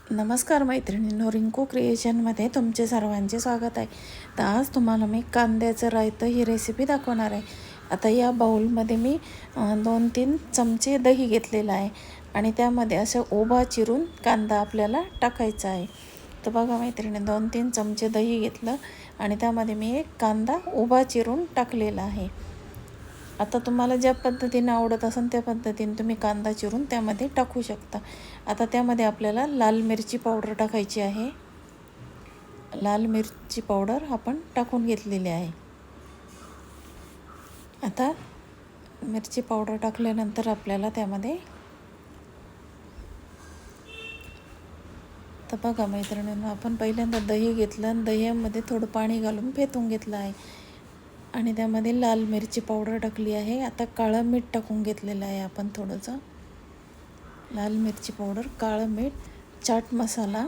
नमस्कार मैत्रिणींनो, रिंकू क्रिएशनमध्ये तुमचे सर्वांचे स्वागत आहे. तर आज तुम्हाला मी कांद्याचं रायतं ही रेसिपी दाखवणार आहे. आता या बाउलमध्ये मी 2-3 चमचे दही घेतलेलं आहे आणि त्यामध्ये असं उभा चिरून कांदा आपल्याला टाकायचा आहे. तर बघा मैत्रिणी, 2-3 चमचे दही घेतलं आणि त्यामध्ये मी एक कांदा उभा चिरून टाकलेला आहे. आता तुम्हाला ज्या पद्धतीने आवडत असेल त्या पद्धतीने तुम्ही कांदा चिरून त्यामध्ये टाकू शकता. आता त्यामध्ये आपल्याला लाल मिरची पावडर टाकायची आहे. लाल मिरची पावडर आपण टाकून घेतलेली आहे. आता मिरची पावडर टाकल्यानंतर आपल्याला त्यामध्ये तर बघा मैत्रिणींनो, आपण पहिल्यांदा दही घेतलं आणि दह्यामध्ये थोडं पाणी घालून फेटून घेतलं आहे आणि त्यामध्ये लाल मिरची पावडर टाकली आहे. आता काळं मीठ टाकून घेतलेलं आहे आपण थोडंसं. लाल मिरची पावडर, काळं मीठ, चाट मसाला,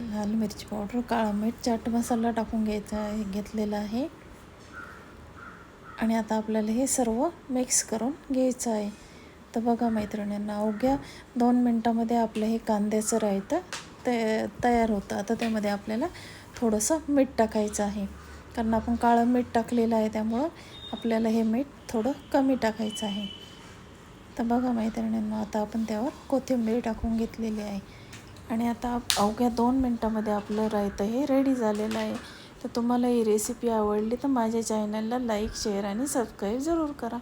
लाल मिरची पावडर, काळं मीठ, चाट मसाला टाकून घेतलेला आहे आणि आता आपल्याला हे सर्व मिक्स करून घ्यायचं आहे. तर बघा मैत्रिणींना, अवघ्या 2 मिनटामध्ये आपलं हे कांद्याचं रायतं तयार होतं. आता त्यामध्ये आपल्याला थोडंसं मीठ टाकायचं आहे, कारण आपण काळं मीठ टाकलेलं आहे, त्यामुळं आपल्याला हे मीठ थोडं कमी टाकायचं आहे. तर बघा मैत्रिणींना, आता आपण त्यावर कोथिंबीर टाकून घेतलेली आहे आणि आता अवघ्या 2 मिनटामध्ये आपलं रायतं हे रेडी झालेलं आहे. तर तुम्हाला ही रेसिपी आवडली तर माझ्या चॅनलला लाईक, शेअर आणि सबस्क्राईब जरूर करा.